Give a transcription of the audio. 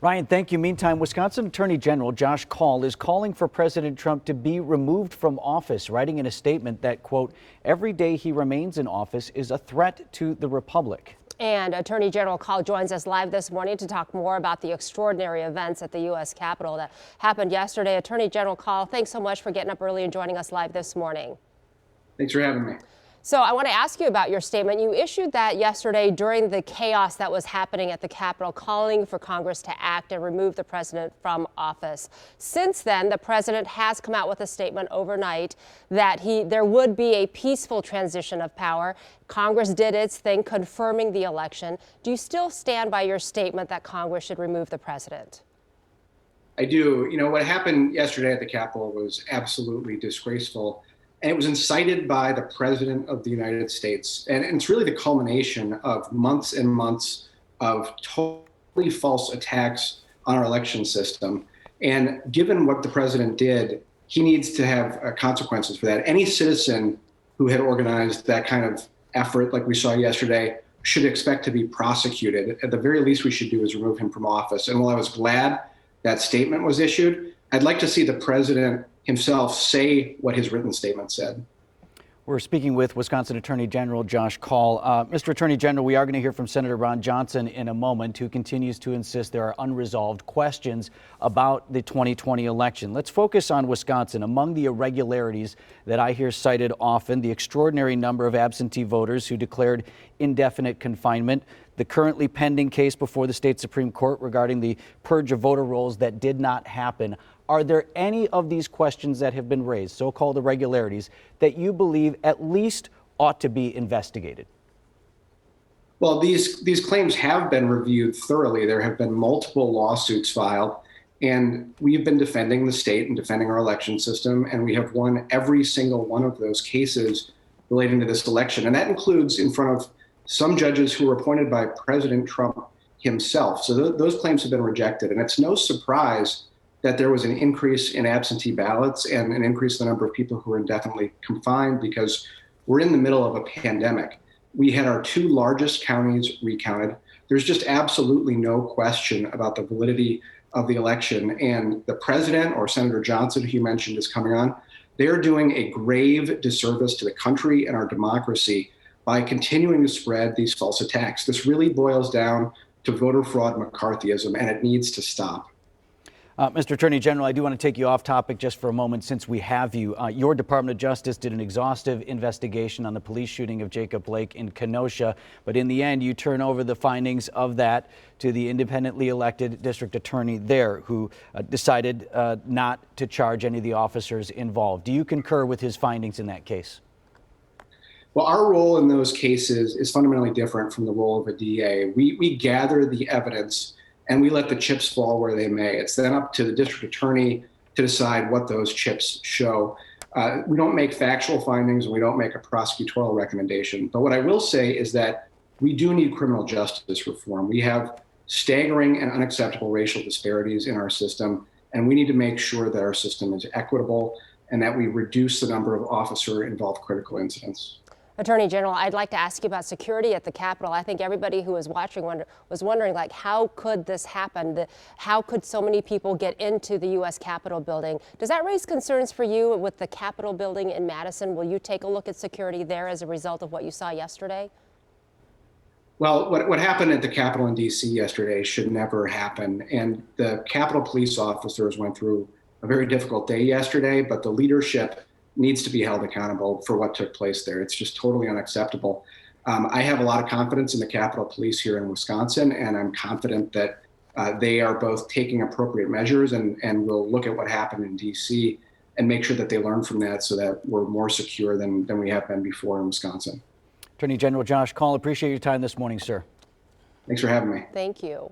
Ryan, thank you. Meantime, Wisconsin Attorney General Josh Kaul is calling for President Trump to be removed from office, writing in a statement that, quote, every day he remains in office is a threat to the republic. And Attorney General Kaul joins us live this morning to talk more about the extraordinary events at the U.S. Capitol that happened yesterday. Attorney General Kaul, thanks so much for getting up early and joining us live this morning. Thanks for having me. So I want to ask you about your statement. You issued that yesterday during the chaos that was happening at the Capitol, calling for Congress to act and remove the president from office. Since then, the president has come out with a statement overnight that there would be a peaceful transition of power. Congress did its thing, confirming the election. Do you still stand by your statement that Congress should remove the president? I do. You know, what happened yesterday at the Capitol was absolutely disgraceful. And it was incited by the President of the United States. And it's really the culmination of months and months of totally false attacks on our election system. And given what the president did, he needs to have consequences for that. Any citizen who had organized that kind of effort, like we saw yesterday, should expect to be prosecuted. At the very least we should do is remove him from office. And while I was glad that statement was issued, I'd like to see the president himself say what his written statement said. We're speaking with Wisconsin Attorney General Josh Kaul. Mr. Attorney General, we are going to hear from Senator Ron Johnson in a moment, who continues to insist there are unresolved questions about the 2020 election. Let's focus on Wisconsin. Among the irregularities that I hear cited often, the extraordinary number of absentee voters who declared indefinite confinement, the currently pending case before the state Supreme Court regarding the purge of voter rolls that did not happen. Are there any of these questions that have been raised, so-called irregularities, that you believe at least ought to be investigated? Well, these claims have been reviewed thoroughly. There have been multiple lawsuits filed, and we've been defending the state and defending our election system, and we have won every single one of those cases relating to this election. And that includes in front of some judges who were appointed by President Trump himself. So those claims have been rejected. And it's no surprise that there was an increase in absentee ballots and an increase in the number of people who are indefinitely confined because we're in the middle of a pandemic. We had our two largest counties recounted. There's just absolutely no question about the validity of the election. And the president, or Senator Johnson, who you mentioned is coming on, they're doing a grave disservice to the country and our democracy by continuing to spread these false attacks. This really boils down to voter fraud McCarthyism, and it needs to stop. Mr. Attorney General, I do want to take you off topic just for a moment since we have you. Your Department of Justice did an exhaustive investigation on the police shooting of Jacob Blake in Kenosha, but in the end you turn over the findings of that to the independently elected district attorney there, who decided not to charge any of the officers involved. Do you concur with his findings in that case? Well, our role in those cases is fundamentally different from the role of a DA. We gather the evidence and we let the chips fall where they may. It's then up to the district attorney to decide what those chips show. We don't make factual findings and we don't make a prosecutorial recommendation. But what I will say is that we do need criminal justice reform. We have staggering and unacceptable racial disparities in our system, and we need to make sure that our system is equitable and that we reduce the number of officer-involved critical incidents. Attorney General, I'd like to ask you about security at the Capitol. I think everybody who was watching was wondering, like, how could this happen? How could so many people get into the U.S. Capitol building? Does that raise concerns for you with the Capitol building in Madison? Will you take a look at security there as a result of what you saw yesterday? Well, what happened at the Capitol in D.C. yesterday should never happen. And the Capitol police officers went through a very difficult day yesterday, but the leadership needs to be held accountable for what took place there. It's just totally unacceptable. I have a lot of confidence in the Capitol Police here in Wisconsin, and I'm confident that they are both taking appropriate measures and will look at what happened in D.C. and make sure that they learn from that so that we're more secure than we have been before in Wisconsin. Attorney General Josh Kaul, appreciate your time this morning, sir. Thanks for having me. Thank you.